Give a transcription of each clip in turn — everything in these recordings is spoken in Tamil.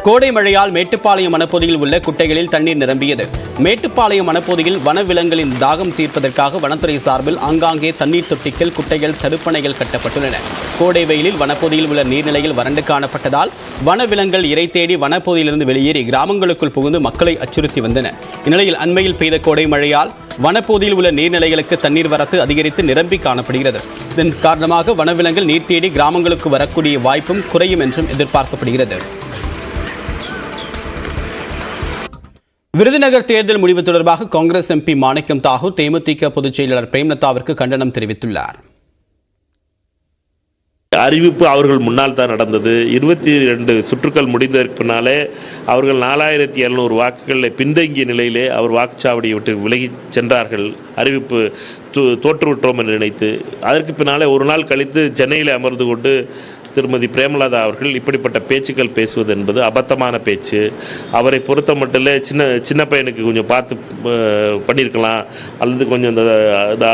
கோடை மழையால் மேட்டுப்பாளையம் வனப்பகுதியில் உள்ள குட்டைகளில் தண்ணீர் நிரம்பியது. மேட்டுப்பாளையம் வனப்பகுதியில் வனவிலங்குகளின் தாகம் தீர்ப்பதற்காக வனத்துறை சார்பில் ஆங்காங்கே தண்ணீர் தொட்டிகள், குட்டைகள், தடுப்பணைகள் கட்டப்பட்டுள்ளன. கோடை வெயிலில் வனப்பகுதியில் உள்ள நீர்நிலைகள் வறண்டு காணப்பட்டதால் வனவிலங்குகள் இரை தேடி வனப்பகுதியிலிருந்து வெளியேறி கிராமங்களுக்குள் புகுந்து மக்களை அச்சுறுத்தி வந்தன. இந்நிலையில் அண்மையில் பெய்த கோடை மழையால் வனப்பகுதியில் உள்ள நீர்நிலைகளுக்கு தண்ணீர் வரத்து அதிகரித்து நிரம்பி காணப்படுகிறது. இதன் காரணமாக வனவிலங்குகள் நீர் தேடி கிராமங்களுக்கு வரக்கூடிய வாய்ப்பும் குறையும் என்றும் எதிர்பார்க்கப்படுகிறது. விருதுநகர் தேர்தல் முடிவு தொடர்பாக காங்கிரஸ் எம்பி மாணிக்கம் தாகூர் தேமுதிக பொதுச் செயலாளர் பிரேமலதாவிற்கு கண்டனம் தெரிவித்துள்ளார். அறிவிப்பு அவர்கள் முன்னால் தான் நடந்தது. 22 சுற்றுக்கள் முடிந்ததற்குனாலே அவர்கள் 4700 வாக்குகளில் பின்தங்கிய நிலையிலே அவர் வாக்குச்சாவடியை விட்டு விலகி சென்றார்கள். அறிவிப்பு தோற்றுவிட்டோம் என்று நினைத்து அதற்கு பின்னாலே ஒரு நாள் கழித்து சென்னையில் அமர்ந்து கொண்டு திருமதி பிரேமலதா அவர்கள் இப்படிப்பட்ட பேச்சுக்கள் பேசுவது என்பது அபத்தமான பேச்சு. அவரை பொறுத்த மட்டும் சின்ன பையனுக்கு கொஞ்சம் பார்த்து பண்ணியிருக்கலாம், அல்லது கொஞ்சம் இந்த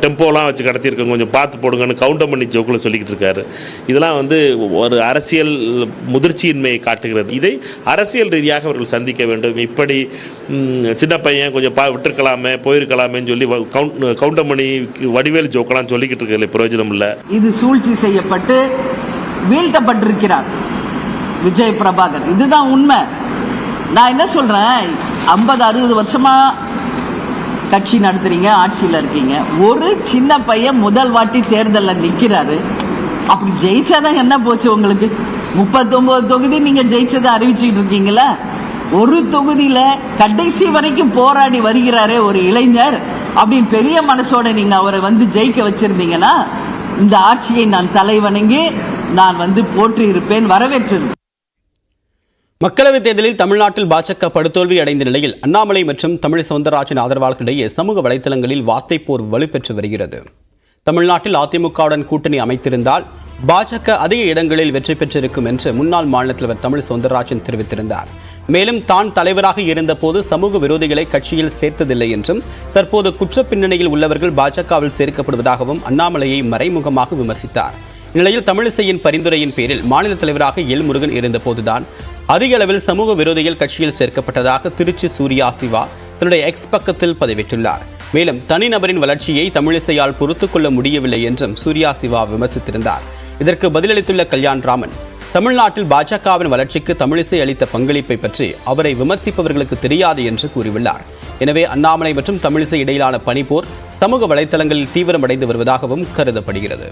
டெம்போலாம் வச்சு கடத்தியிருக்க கொஞ்சம் பார்த்து போடுங்கன்னு கவுண்டர் பண்ணி ஜோக்கில் சொல்லிக்கிட்டு இருக்காரு. இதெல்லாம் ஒரு அரசியல் முதிர்ச்சியின்மையை காட்டுகிறது. இதை அரசியல் ரீதியாக அவர்கள் சந்திக்க வேண்டும். இப்படி சின்ன பையன் கொஞ்சம் விட்டுருக்கலாமே, போயிருக்கலாமேன்னு சொல்லி கவுண்டர் பண்ணி வடிவேல் ஜோக்கெல்லாம் சொல்லிக்கிட்டு இருக்கிறது பிரயோஜனம் இல்லை. இது சூழ்ச்சி செய்யப்பட்டு வீழ்த்தப்பட்டிருக்கிறார் விஜய் பிரபாகர். இதுதான் உண்மை. நான் என்ன சொல்றேன், 50-60 வருஷமா கட்சி நடத்துறீங்க, ஆட்சியில் இருக்கீங்க. ஒரு சின்ன பையன் முதல் வாட்டி தேர்தலில் நிற்கிறாரு. அப்படி ஜெயிச்சாதான் என்ன போச்சு உங்களுக்கு? 39 தொகுதி நீங்க ஜெயிச்சதை அறிவிச்சுட்டு இருக்கீங்களா? ஒரு தொகுதியில கடைசி வரைக்கும் போராடி வருகிறாரே ஒரு இளைஞர், அப்படின்னு பெரிய மனசோட நீங்க அவரை ஜெயிக்க வச்சிருந்தீங்கன்னா இந்த ஆட்சியை நான் தலைவணங்கி நான் போற்றி இருப்பேன், வரவேற்றிருப்பேன். மக்களவைத் தேர்தலில் தமிழ்நாட்டில் பாஜக படுதோல்வி அடைந்த நிலையில் அண்ணாமலை மற்றும் தமிழ் சவுந்தரராஜன் ஆதரவாளர்களிடையே சமூக வலைதளங்களில் வார்த்தை போர் வலுப்பெற்று வருகிறது. தமிழ்நாட்டில் அதிமுகவுடன் கூட்டணி அமைத்திருந்தால் பாஜக அதிக இடங்களில் வெற்றி பெற்றிருக்கும் என்று முன்னாள் மாநில தலைவர் தமிழ் சவுந்தரராஜன் தெரிவித்திருந்தார். மேலும் தான் தலைவராக இருந்தபோது சமூக விரோதிகளை கட்சியில் சேர்த்ததில்லை என்றும் தற்போது குற்ற பின்னணியில் உள்ளவர்கள் பாஜகவில் சேர்க்கப்படுவதாகவும் அண்ணாமலையை மறைமுகமாக விமர்சித்தார். இந்நிலையில் தமிழிசையின் பரிந்துரையின் பேரில் மாநில தலைவராக எல் முருகன் இருந்தபோதுதான் அதிக அளவில் சமூக விரோதிகள் கட்சியில் சேர்க்கப்பட்டதாக திருச்சி சூர்யா சிவா தன்னுடைய எக்ஸ் பக்கத்தில் பதிவிட்டுள்ளார். மேலும் தனிநபரின் வளர்ச்சியை தமிழிசையால் பொறுத்துக் கொள்ள முடியவில்லை என்றும் சூர்யா சிவா விமர்சித்திருந்தார். இதற்கு பதிலளித்துள்ள கல்யாண்ராமன், தமிழ்நாட்டில் பாஜகவின் வளர்ச்சிக்கு தமிழிசை அளித்த பங்களிப்பை பற்றி அவரை விமர்சிப்பவர்களுக்கு தெரியாது என்று கூறியுள்ளார். எனவே அண்ணாமலை மற்றும் தமிழிசை இடையிலான பனிப்போர் சமூக வலைதளங்களில் தீவிரமடைந்து வருவதாகவும் கருதப்படுகிறது.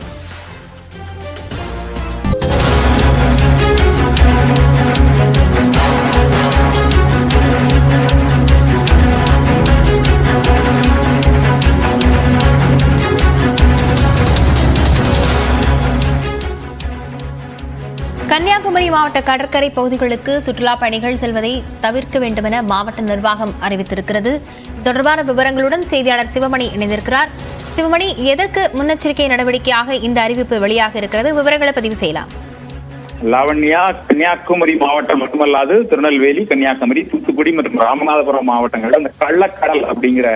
கன்னியாகுமரி மாவட்ட கடற்கரை பகுதிகளுக்கு சுற்றுலா பயணிகள் செல்வதை தவிர்க்க வேண்டும் என மாவட்ட நிர்வாகம் அறிவித்திருக்கிறது. தொடர்பான விவரங்களுடன் செய்தியாளர் சிவமணி இணைந்திருக்கிறார். சிவமணி, எதற்கு முன்னெச்சரிக்கை நடவடிக்கையாக இந்த அறிவிப்பு வெளியாக இருக்கிறது? விவரங்களை பதிவு செய்யலாம். லாவண்யா, கன்னியாகுமரி மாவட்டம் மட்டுமல்லாது திருநெல்வேலி, கன்னியாகுமரி, தூத்துக்குடி மற்றும் ராமநாதபுரம் மாவட்டங்கள் அந்த கள்ளக்கடல் அப்படிங்கிற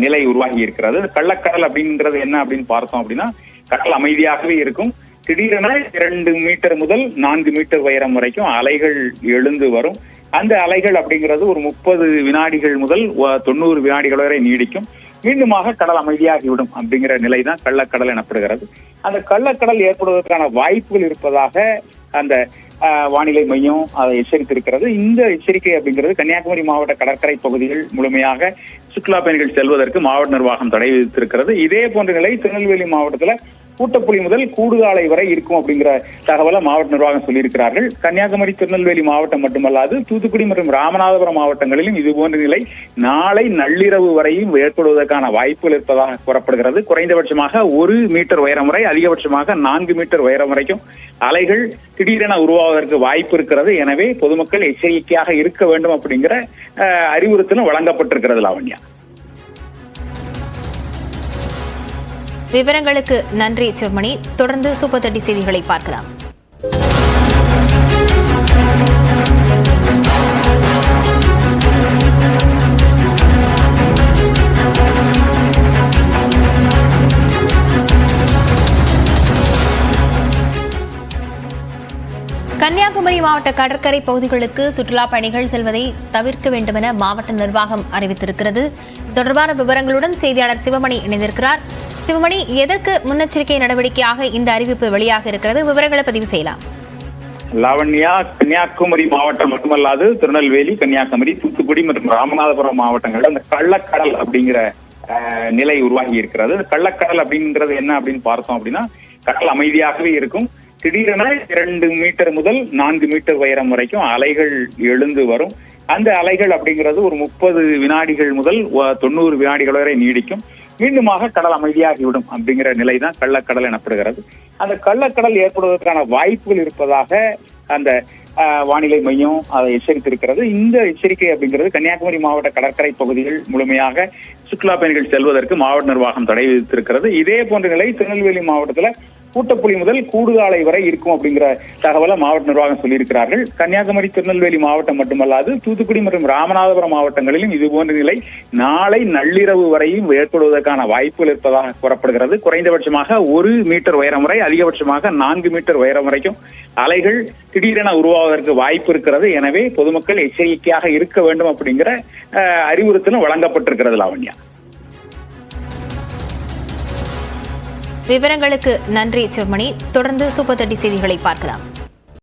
நிலை உருவாகி இருக்கிறது. கள்ளக்கடல் அப்படிங்கிறது என்ன அப்படின்னு பார்த்தோம் அப்படின்னா, கடல் அமைதியாகவே இருக்கும். திடீரென 2 மீட்டர் முதல் 4 மீட்டர் உயரம் வரைக்கும் அலைகள் எழுந்து வரும். அந்த அலைகள் அப்படிங்கிறது ஒரு 30 வினாடிகள் முதல் 90 வினாடிகள் வரை நீடிக்கும். மீண்டுமாக கடல் அமைதியாகிவிடும் அப்படிங்கிற நிலை தான் கள்ளக்கடல் எனப்படுகிறது. அந்த கள்ளக்கடல் ஏற்படுவதற்கான வாய்ப்புகள் இருப்பதாக அந்த வானிலை மையம் அதை எச்சரித்திருக்கிறது. இந்த எச்சரிக்கை அப்படிங்கிறது கன்னியாகுமரி மாவட்ட கடற்கரை பகுதிகள் முழுமையாக சுற்றுலா பயணிகள் செல்வதற்கு மாவட்ட நிர்வாகம் தடை விதித்திருக்கிறது. இதே போன்ற நிலை திருநெல்வேலி மாவட்டத்தில் கூட்டப்புலி முதல் கூடுகாலை வரை இருக்கும் அப்படிங்கிற தகவலை மாவட்ட நிர்வாகம் சொல்லியிருக்கிறார்கள். கன்னியாகுமரி, திருநெல்வேலி மாவட்டம் மட்டுமல்லாது தூத்துக்குடி மற்றும் ராமநாதபுரம் மாவட்டங்களிலும் இதுபோன்ற நிலை நாளை நள்ளிரவு வரையும் ஏற்படுவதற்கான வாய்ப்புகள் இருப்பதாக கூறப்படுகிறது. குறைந்தபட்சமாக 1 மீட்டர் உயரம் வரை, அதிகபட்சமாக 4 மீட்டர் உயரம் வரைக்கும் அலைகள் திடீரென உருவாவதற்கு வாய்ப்பு இருக்கிறது. எனவே பொதுமக்கள் எச்சரிக்கையாக இருக்க வேண்டும் அப்படிங்கிற அறிவுறுத்தலும் வழங்கப்பட்டிருக்கிறது. லாவண்யா, விவரங்களுக்கு நன்றி சிவமணி. தொடர்ந்து சூப்பர் 30 செய்திகளை பார்க்கலாம். கன்னியாகுமரி மாவட்ட கடற்கரை பகுதிகளுக்கு சுற்றுலா பயணிகள் செல்வதை தவிர்க்க வேண்டுமென மாவட்ட நிர்வாகம் அறிவித்திருக்கிறது. தொடர்பான விவரங்களுடன் செய்தியாளர் சிவமணி இணைந்திருக்கிறார். சிவமணி, எதற்கு முன்னெச்சரிக்கை நடவடிக்கையாக இந்த அறிவிப்பு வெளியாக இருக்கிறது? விவரங்களை பதிவு செய்யலாம். லாவண்யா, கன்னியாகுமரி மாவட்டம் மட்டுமல்லாது திருநெல்வேலி, கன்னியாகுமரி, தூத்துக்குடி மற்றும் ராமநாதபுரம் மாவட்டங்கள்ல அந்த கள்ளக்கடல் அப்படிங்கிற நிலை உருவாகி இருக்கிறது. கள்ளக்கடல் அப்படின்றது என்ன அப்படின்னு பார்த்தோம் அப்படின்னா, கடல் அமைதியாகவே இருக்கும். திடீரென 2 மீட்டர் முதல் 4 மீட்டர் உயரம் வரைக்கும் அலைகள் எழுந்து வரும். அந்த அலைகள் அப்படிங்கிறது ஒரு 30 வினாடிகள் முதல் 90 வினாடிகள் வரை நீடிக்கும். மீண்டுமாக கடல் அமைதியாகிவிடும் அப்படிங்கிற நிலை தான் கள்ளக்கடல் எனப்படுகிறது. அந்த கள்ளக்கடல் ஏற்படுவதற்கான வாய்ப்புகள் இருப்பதாக அந்த வானிலை மையம் அதை எச்சரித்திருக்கிறது. இந்த எச்சரிக்கை அப்படிங்கிறது கன்னியாகுமரி மாவட்ட கடற்கரை பகுதிகள் முழுமையாக சுற்றுலா பயணிகள் செல்வதற்கு மாவட்ட நிர்வாகம் தடை விதித்திருக்கிறது. இதே போன்ற நிலை திருநெல்வேலி மாவட்டத்துல கூட்டப்புலி முதல் கூடுகாலை வரை இருக்கும் அப்படிங்கிற தகவலை மாவட்ட நிர்வாகம் சொல்லியிருக்கிறார்கள். கன்னியாகுமரி, திருநெல்வேலி மாவட்டம் மட்டுமல்லாது தூத்துக்குடி மற்றும் ராமநாதபுரம் மாவட்டங்களிலும் இது போன்ற நிலை நாளை நள்ளிரவு வரையும் ஏற்படுவதற்கான வாய்ப்புகள் இருப்பதாக கூறப்படுகிறது. குறைந்தபட்சமாக 1 மீட்டர் உயரம் வரை, அதிகபட்சமாக 4 மீட்டர் உயரம் வரைக்கும் அலைகள் திடீரென உருவாவதற்கு வாய்ப்பு இருக்கிறது. எனவே பொதுமக்கள் எச்சரிக்கையாக இருக்க வேண்டும் அப்படிங்கிற அறிவுறுத்தலும் வழங்கப்பட்டிருக்கிறது. லாவண்யா, விவரங்களுக்கு நன்றி சிவமணி. தொடர்ந்து சூப்பர் 30 செய்திகளை பார்க்கலாம்.